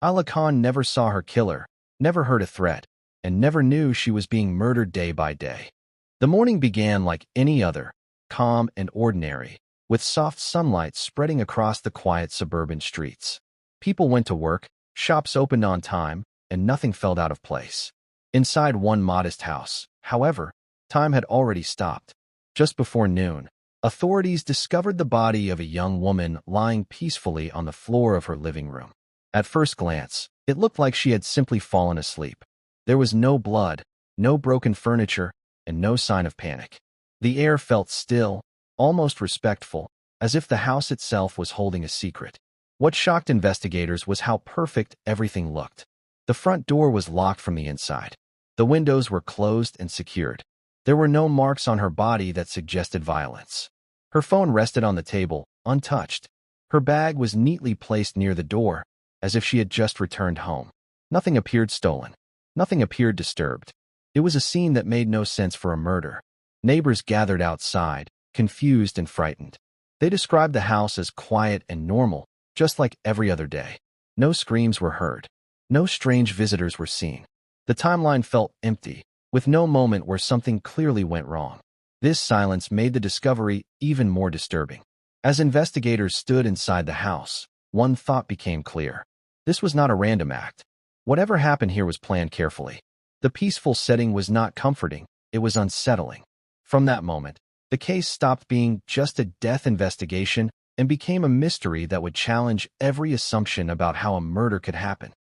Ala Khan never saw her killer, never heard a threat, and never knew she was being murdered day by day. The morning began like any other, calm and ordinary, with soft sunlight spreading across the quiet suburban streets. People went to work, shops opened on time, and nothing felt out of place. Inside one modest house, however, time had already stopped. Just before noon, authorities discovered the body of a young woman lying peacefully on the floor of her living room. At first glance, it looked like she had simply fallen asleep. There was no blood, no broken furniture, and no sign of panic. The air felt still, almost respectful, as if the house itself was holding a secret. What shocked investigators was how perfect everything looked. The front door was locked from the inside. The windows were closed and secured. There were no marks on her body that suggested violence. Her phone rested on the table, untouched. Her bag was neatly placed near the door, as if she had just returned home. Nothing appeared stolen. Nothing appeared disturbed. It was a scene that made no sense for a murder. Neighbors gathered outside, confused and frightened. They described the house as quiet and normal, just like every other day. No screams were heard. No strange visitors were seen. The timeline felt empty, with no moment where something clearly went wrong. This silence made the discovery even more disturbing. As investigators stood inside the house, one thought became clear. This was not a random act. Whatever happened here was planned carefully. The peaceful setting was not comforting, it was unsettling. From that moment, the case stopped being just a death investigation and became a mystery that would challenge every assumption about how a murder could happen.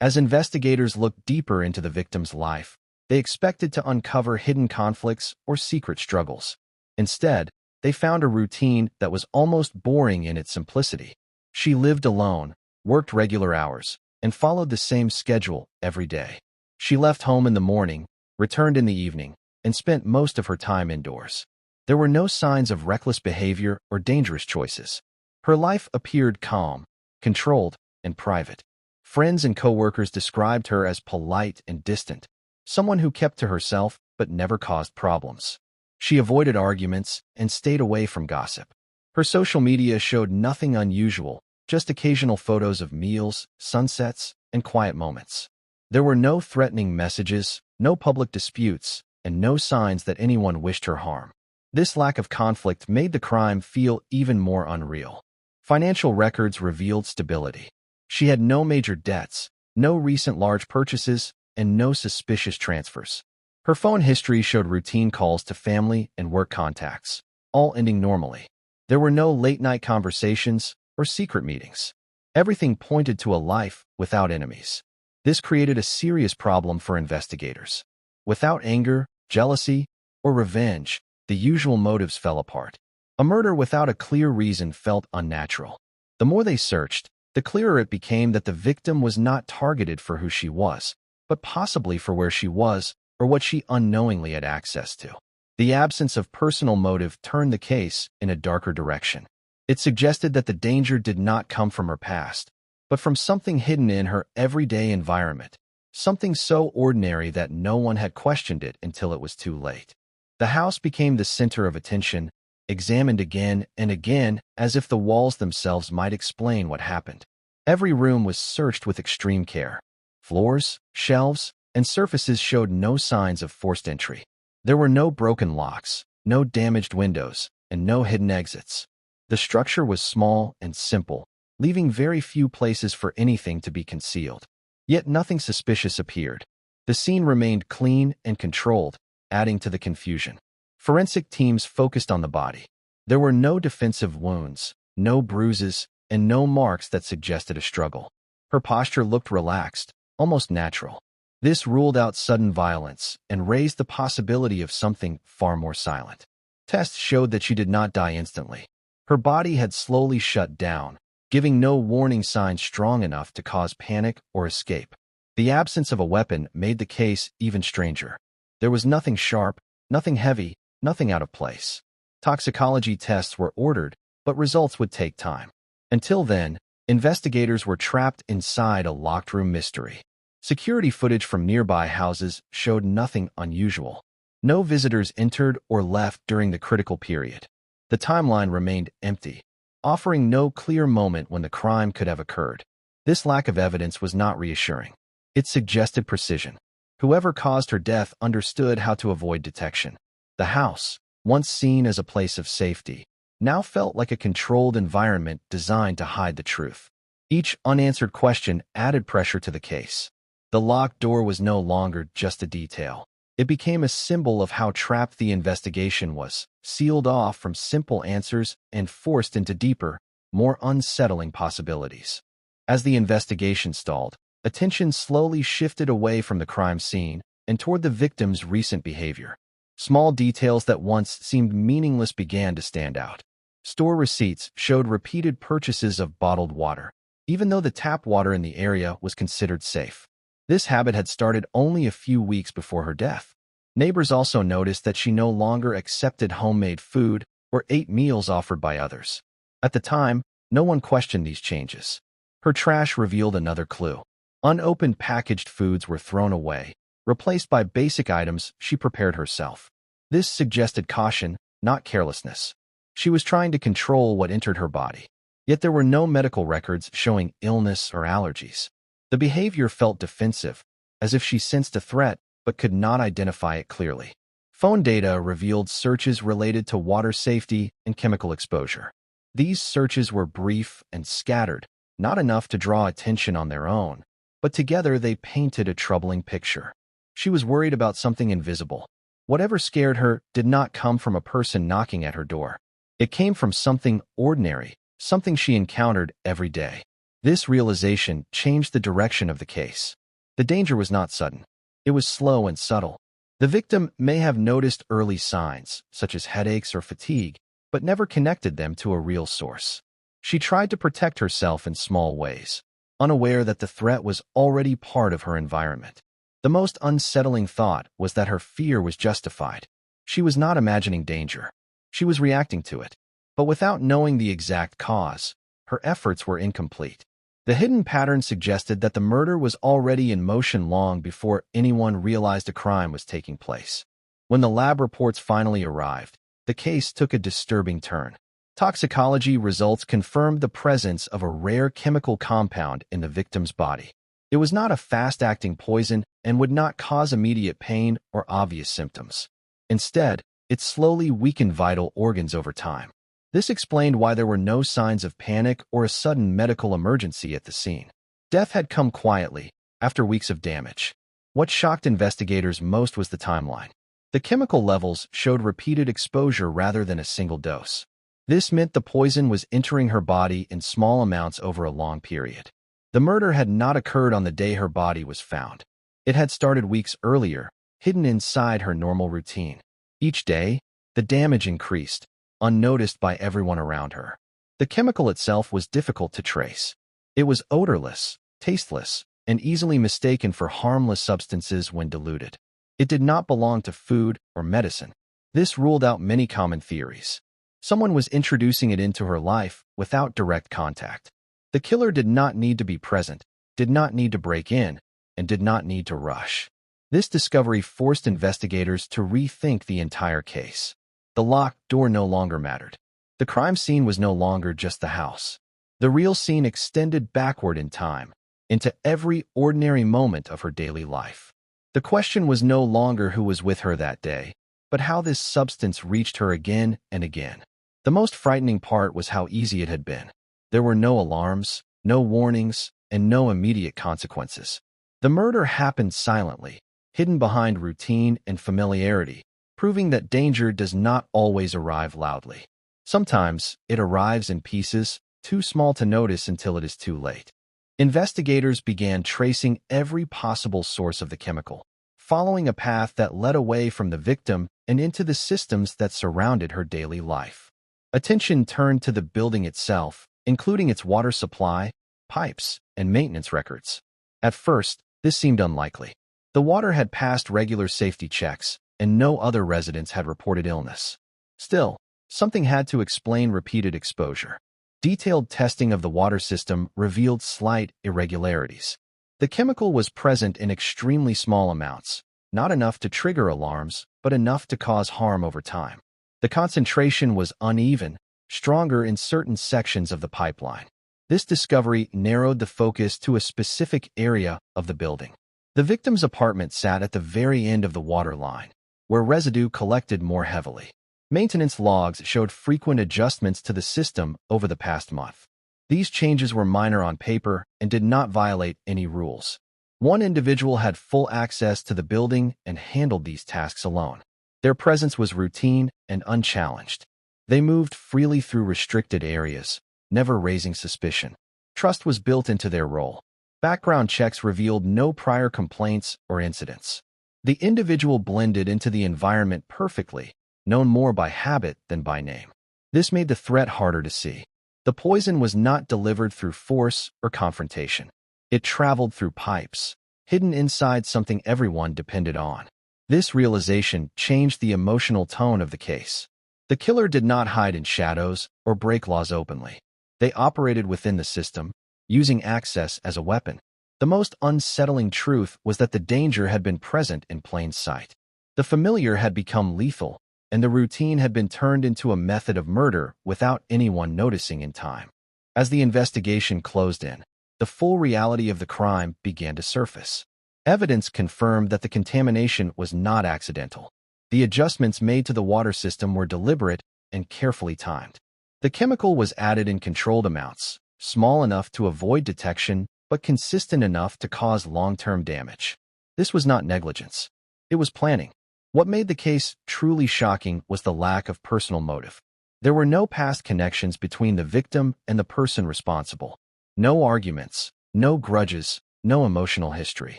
As investigators looked deeper into the victim's life, they expected to uncover hidden conflicts or secret struggles. Instead, they found a routine that was almost boring in its simplicity. She lived alone, worked regular hours, and followed the same schedule every day. She left home in the morning, returned in the evening, and spent most of her time indoors. There were no signs of reckless behavior or dangerous choices. Her life appeared calm, controlled, and private. Friends and coworkers described her as polite and distant, someone who kept to herself but never caused problems. She avoided arguments and stayed away from gossip. Her social media showed nothing unusual, just occasional photos of meals, sunsets, and quiet moments. There were no threatening messages, no public disputes, and no signs that anyone wished her harm. This lack of conflict made the crime feel even more unreal. Financial records revealed stability. She had no major debts, no recent large purchases, and no suspicious transfers. Her phone history showed routine calls to family and work contacts, all ending normally. There were no late-night conversations or secret meetings. Everything pointed to a life without enemies. This created a serious problem for investigators. Without anger, jealousy, or revenge, the usual motives fell apart. A murder without a clear reason felt unnatural. The more they searched, the clearer it became that the victim was not targeted for who she was, but possibly for where she was or what she unknowingly had access to. The absence of personal motive turned the case in a darker direction. It suggested that the danger did not come from her past, but from something hidden in her everyday environment, something so ordinary that no one had questioned it until it was too late. The house became the center of attention, examined again and again as if the walls themselves might explain what happened. Every room was searched with extreme care. Floors, shelves, and surfaces showed no signs of forced entry. There were no broken locks, no damaged windows, and no hidden exits. The structure was small and simple, leaving very few places for anything to be concealed. Yet nothing suspicious appeared. The scene remained clean and controlled, adding to the confusion. Forensic teams focused on the body. There were no defensive wounds, no bruises, and no marks that suggested a struggle. Her posture looked relaxed, almost natural. This ruled out sudden violence and raised the possibility of something far more silent. Tests showed that she did not die instantly. Her body had slowly shut down, giving no warning signs strong enough to cause panic or escape. The absence of a weapon made the case even stranger. There was nothing sharp, nothing heavy, nothing out of place. Toxicology tests were ordered, but results would take time. Until then, investigators were trapped inside a locked-room mystery. Security footage from nearby houses showed nothing unusual. No visitors entered or left during the critical period. The timeline remained empty, offering no clear moment when the crime could have occurred. This lack of evidence was not reassuring. It suggested precision. Whoever caused her death understood how to avoid detection. The house, once seen as a place of safety, now felt like a controlled environment designed to hide the truth. Each unanswered question added pressure to the case. The locked door was no longer just a detail. It became a symbol of how trapped the investigation was, sealed off from simple answers and forced into deeper, more unsettling possibilities. As the investigation stalled, attention slowly shifted away from the crime scene and toward the victim's recent behavior. Small details that once seemed meaningless began to stand out. Store receipts showed repeated purchases of bottled water, even though the tap water in the area was considered safe. This habit had started only a few weeks before her death. Neighbors also noticed that she no longer accepted homemade food or ate meals offered by others. At the time, no one questioned these changes. Her trash revealed another clue. Unopened packaged foods were thrown away, replaced by basic items she prepared herself. This suggested caution, not carelessness. She was trying to control what entered her body. Yet there were no medical records showing illness or allergies. The behavior felt defensive, as if she sensed a threat but could not identify it clearly. Phone data revealed searches related to water safety and chemical exposure. These searches were brief and scattered, not enough to draw attention on their own, but together they painted a troubling picture. She was worried about something invisible. Whatever scared her did not come from a person knocking at her door. It came from something ordinary, something she encountered every day. This realization changed the direction of the case. The danger was not sudden. It was slow and subtle. The victim may have noticed early signs, such as headaches or fatigue, but never connected them to a real source. She tried to protect herself in small ways, unaware that the threat was already part of her environment. The most unsettling thought was that her fear was justified. She was not imagining danger. She was reacting to it. But without knowing the exact cause, her efforts were incomplete. The hidden pattern suggested that the murder was already in motion long before anyone realized a crime was taking place. When the lab reports finally arrived, the case took a disturbing turn. Toxicology results confirmed the presence of a rare chemical compound in the victim's body. It was not a fast-acting poison and would not cause immediate pain or obvious symptoms. Instead, it slowly weakened vital organs over time. This explained why there were no signs of panic or a sudden medical emergency at the scene. Death had come quietly, after weeks of damage. What shocked investigators most was the timeline. The chemical levels showed repeated exposure rather than a single dose. This meant the poison was entering her body in small amounts over a long period. The murder had not occurred on the day her body was found. It had started weeks earlier, hidden inside her normal routine. Each day, the damage increased, unnoticed by everyone around her. The chemical itself was difficult to trace. It was odorless, tasteless, and easily mistaken for harmless substances when diluted. It did not belong to food or medicine. This ruled out many common theories. Someone was introducing it into her life without direct contact. The killer did not need to be present, did not need to break in, and did not need to rush. This discovery forced investigators to rethink the entire case. The locked door no longer mattered. The crime scene was no longer just the house. The real scene extended backward in time, into every ordinary moment of her daily life. The question was no longer who was with her that day, but how this substance reached her again and again. The most frightening part was how easy it had been. There were no alarms, no warnings, and no immediate consequences. The murder happened silently, hidden behind routine and familiarity, proving that danger does not always arrive loudly. Sometimes, it arrives in pieces, too small to notice until it is too late. Investigators began tracing every possible source of the chemical, following a path that led away from the victim and into the systems that surrounded her daily life. Attention turned to the building itself, including its water supply, pipes, and maintenance records. At first, this seemed unlikely. The water had passed regular safety checks, and no other residents had reported illness. Still, something had to explain repeated exposure. Detailed testing of the water system revealed slight irregularities. The chemical was present in extremely small amounts, not enough to trigger alarms, but enough to cause harm over time. The concentration was uneven, stronger in certain sections of the pipeline. This discovery narrowed the focus to a specific area of the building. The victim's apartment sat at the very end of the water line, where residue collected more heavily. Maintenance logs showed frequent adjustments to the system over the past month. These changes were minor on paper and did not violate any rules. One individual had full access to the building and handled these tasks alone. Their presence was routine and unchallenged. They moved freely through restricted areas, never raising suspicion. Trust was built into their role. Background checks revealed no prior complaints or incidents. The individual blended into the environment perfectly, known more by habit than by name. This made the threat harder to see. The poison was not delivered through force or confrontation. It traveled through pipes, hidden inside something everyone depended on. This realization changed the emotional tone of the case. The killer did not hide in shadows or break laws openly. They operated within the system, using access as a weapon. The most unsettling truth was that the danger had been present in plain sight. The familiar had become lethal, and the routine had been turned into a method of murder without anyone noticing in time. As the investigation closed in, the full reality of the crime began to surface. Evidence confirmed that the contamination was not accidental. The adjustments made to the water system were deliberate and carefully timed. The chemical was added in controlled amounts, small enough to avoid detection but consistent enough to cause long-term damage. This was not negligence. It was planning. What made the case truly shocking was the lack of personal motive. There were no past connections between the victim and the person responsible. No arguments, no grudges, no emotional history.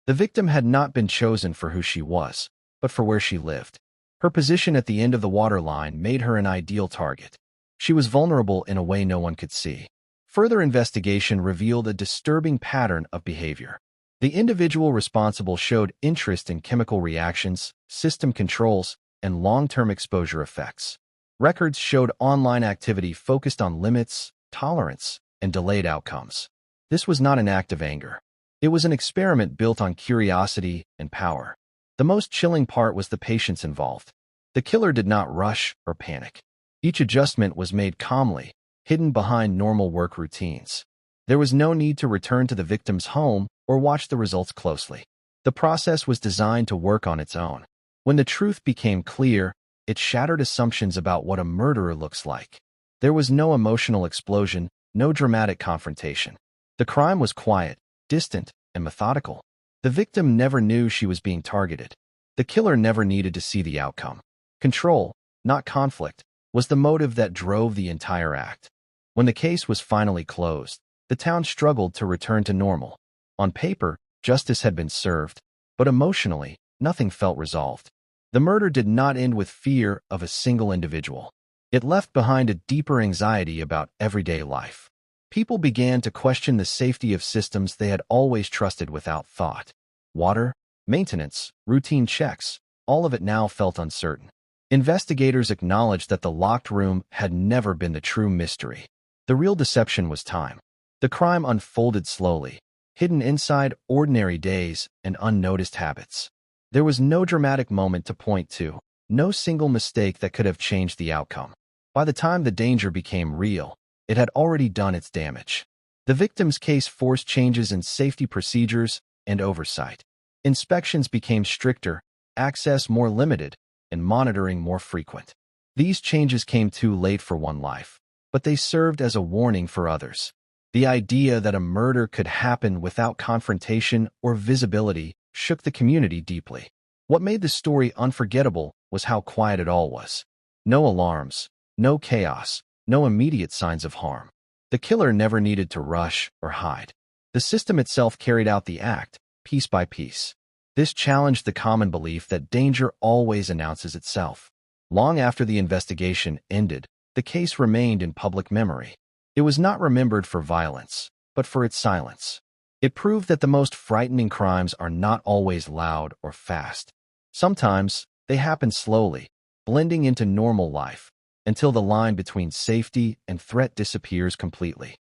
The victim had not been chosen for who she was, but for where she lived. Her position at the end of the water line made her an ideal target. She was vulnerable in a way no one could see. Further investigation revealed a disturbing pattern of behavior. The individual responsible showed interest in chemical reactions, system controls, and long-term exposure effects. Records showed online activity focused on limits, tolerance, and delayed outcomes. This was not an act of anger. It was an experiment built on curiosity and power. The most chilling part was the patience involved. The killer did not rush or panic. Each adjustment was made calmly, hidden behind normal work routines. There was no need to return to the victim's home or watch the results closely. The process was designed to work on its own. When the truth became clear, it shattered assumptions about what a murderer looks like. There was no emotional explosion, no dramatic confrontation. The crime was quiet, distant, and methodical. The victim never knew she was being targeted. The killer never needed to see the outcome. Control, not conflict, was the motive that drove the entire act. When the case was finally closed, the town struggled to return to normal. On paper, justice had been served, but emotionally, nothing felt resolved. The murder did not end with fear of a single individual. It left behind a deeper anxiety about everyday life. People began to question the safety of systems they had always trusted without thought. Water, maintenance, routine checks, all of it now felt uncertain. Investigators acknowledged that the locked room had never been the true mystery. The real deception was time. The crime unfolded slowly, hidden inside ordinary days and unnoticed habits. There was no dramatic moment to point to, no single mistake that could have changed the outcome. By the time the danger became real, it had already done its damage. The victim's case forced changes in safety procedures and oversight. Inspections became stricter, access more limited, and monitoring more frequent. These changes came too late for one life, but they served as a warning for others. The idea that a murder could happen without confrontation or visibility shook the community deeply. What made the story unforgettable was how quiet it all was. No alarms, no chaos, no immediate signs of harm. The killer never needed to rush or hide. The system itself carried out the act, piece by piece. This challenged the common belief that danger always announces itself. Long after the investigation ended, the case remained in public memory. It was not remembered for violence, but for its silence. It proved that the most frightening crimes are not always loud or fast. Sometimes, they happen slowly, blending into normal life, until the line between safety and threat disappears completely.